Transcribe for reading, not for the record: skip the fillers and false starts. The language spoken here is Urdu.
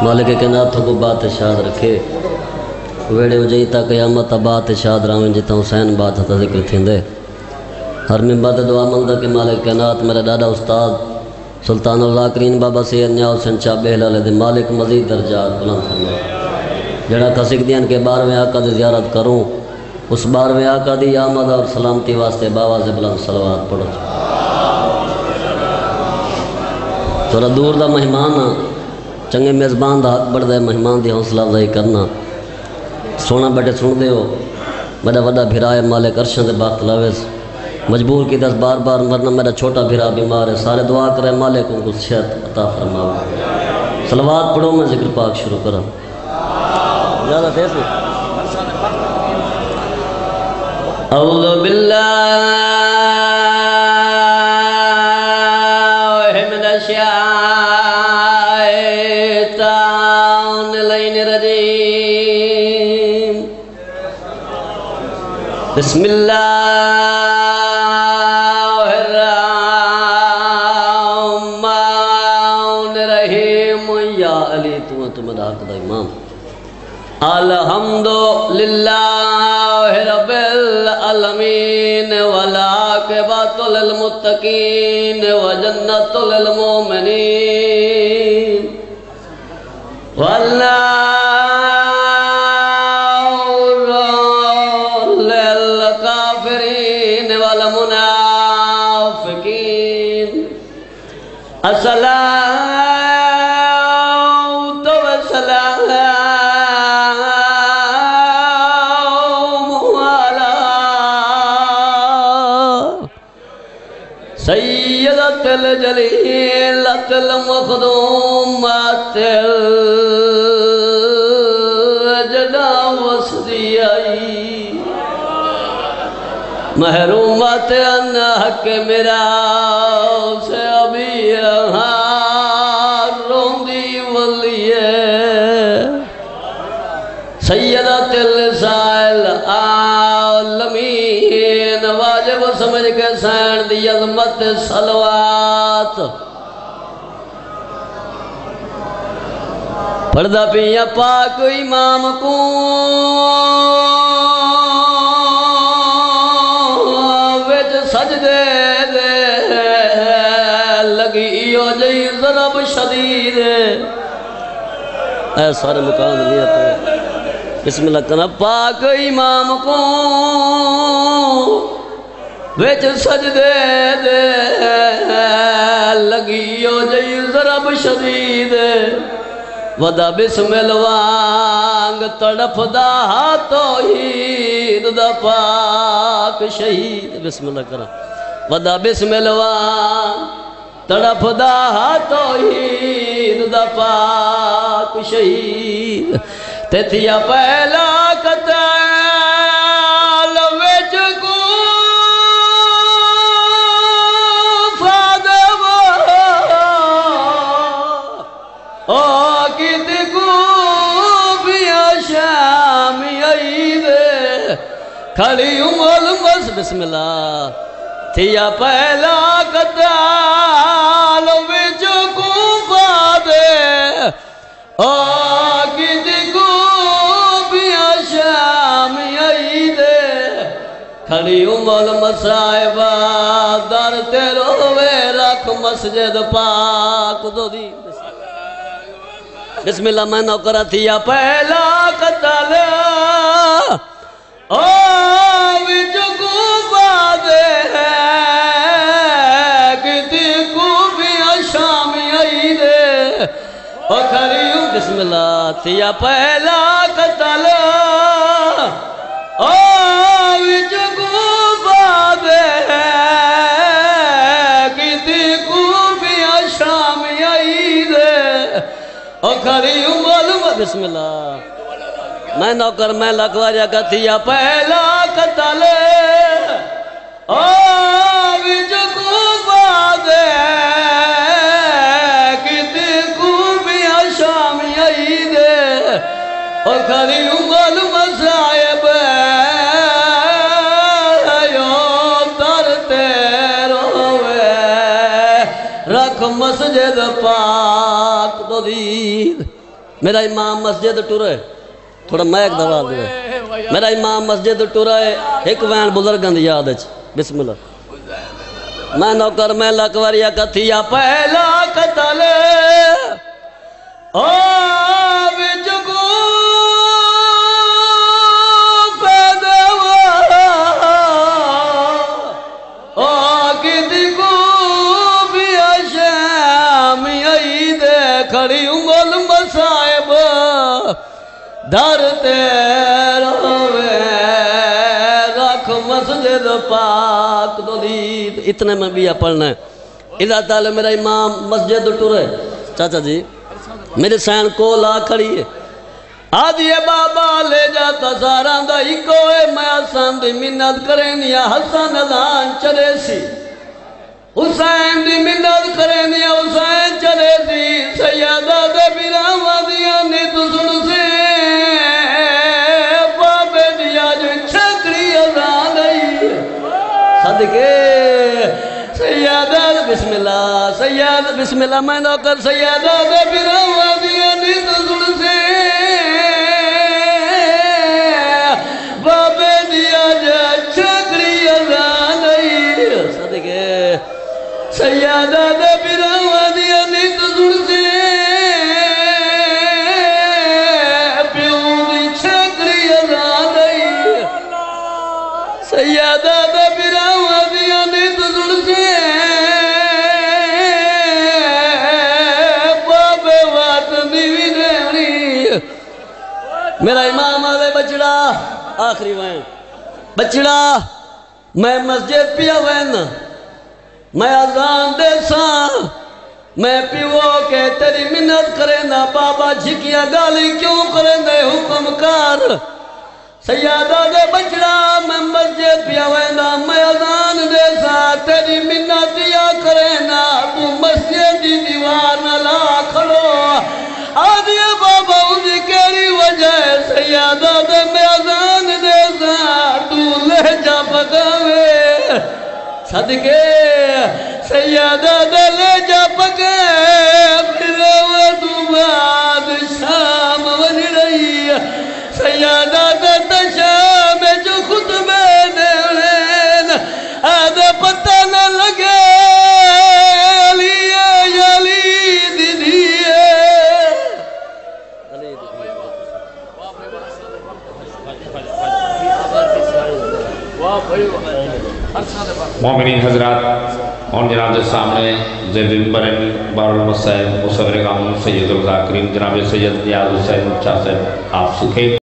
مالک کائنات کو بات شاد رکھے ویڑے وجہی تا قیامت بات شاد راویں جتا حسین بات ہتا ذکر تھیندے ہر ممبر تے دعا مندہ کہ مالک کائنات میرا ڈاڈا استاد سلطان الذاکرین بابا سید نیا حسین شاہ بہلال دے مالک مزید درجات بلند فرما جڑا کسک دیان کے 12ویں آقا دی زیارت کروں اس 12ویں آقا دی آمد اور سلامتی واسطے باواز بلند صلوات پڑھو تھوڑا دور دا مہمان چنگے میزبان دا حق بڑھ دے مہمان دی حوصلہ افزائی کرنا سونا بیٹھے سن دے ہو میرا وڈا بھرائے مالک عرشاں دے باقت لاویز مجبور کی دس بار بار مرنا میرا چھوٹا بھرا بیمار ہے سارے دعا کرے مالک ان کو صحت عطا فرماؤ صلوات پڑھو میں ذکر پاک شروع کروں زیادہ تیز ہے اعوذ باللہ من الشیطان الرجیم بسم اللہ الحمدللہ رب العالمین والعاقبۃ للمتقین وجنۃ للمؤمنین والنار للکافرین والمنافقین الصلاۃ سیدت الجلیلت المخدومات الجدا وصدیائی محرومات ان حق میرا سے ابھی روندی ولیے سیدت السائل عالمین واجب سمجھ کے سین دی عظمت صلوات پردہ پیا پاک امام کو وچ سجدے دے لگی ہو جئی ضرب شدید اے سارے مقام نیت ہے بسم اللہ کرنا پاک امام کو ویچ سجدے دے لگی ہو جئی ضرب شدید ودا بسم الوانگ تڑف دا توحید دا پاک شہید بسم اللہ کرنا ودا بسم الوانگ تڑف دا توحید دا پاک شہید تیتیا پہلا قتال وچ کو فادم آکت کو بیا شامی عید کھڑی ملمس بسم اللہ تیا پہلا قتال وچ کو فادم آکت کو کھڑی امال مسائبہ در تیروے رکھ مسجد پاک دو دی بسم اللہ میں نوکرہ تھیا پہلا قتل وچ کو بادے کتی کو بھی شامی عیدے کھڑی بسم اللہ تھیا پہلا قتل وچ کو بادے کتی کو بھی شامی عیدے کھڑی معلوم بسم اللہ میں نوکر میں لکھواجہ کا تھیا پہلا قتل وچ کو بادے کتی کو بھی شامی عیدے کھڑی معلوم صاحب رکھ مسجد پاک دو دید میرا امام مسجد ٹورے تھوڑا میک دوا دے میرا امام مسجد ٹورے ایک وین بزرگاں دی یاد اچ بسم اللہ میں نوکر میں لکوریا کتھیا پہلا قتل وچ کھڑی انگل مسائب در روے رکھ مسجد پاک دولید اتنے میں بھی پڑھنا ہے اللہ تعالی میرا امام مسجد ٹورے چاچا جی میرے سین کو لا کھڑی ہے آدھیے بابا لے جاتا سارا دا ایکو ہے میں آسان دی منت کریں یا حسن ازان چلے سی حسین دی منت کریں یا حسین چلے سی سیادہ دے بیراوہ دیا نیت سن سے بابے دیا جو چھکڑی ازان آئی صدقے سیادہ بسم اللہ سیادہ بسم اللہ میں نوکر سیادہ دے بیراوہ دیا نیت سن سے بابے دیا جو چھکڑی ازان آئی صدقے سیادہ دے بیراوہ دیا نیت سن سے پیوں دی چھکڑی ازان آئی سیادہ دے بیراوہ دیا نیت سن سے بابے وات نیوی نیوی میرا امام آوے بچڑا آخری وین بچڑا میں مسجد پیا وین میں آزان دے ساں میں پیو کے تیری منت کریں نا بابا جھکیا گالی کیوں کریں دے حکم کار سیادہ دے بچڑا میں مسجد پیا وینا میں آزان دے ساں تیری منت یا کریں نا تو مسجد دی دیوار نہ لا کھڑو آدھے بابا اُسی کیری وجہ سیادہ دے میں آزان دے ساں تو لہجہ پکاوے صدقے سیادہ دلے جا پکے پھر وہ بعد شام ون رہی سیادہ دتا شام جو خطبے دین آدھے پتہ نہ لگے علی علی دیدیے مومنین حضرات اور جناب کے سامنے زیر ممبر بار المصائب مصور قانون سید الذاکرین جناب سید نیاز حسین شاہ صاحب آپ سکھے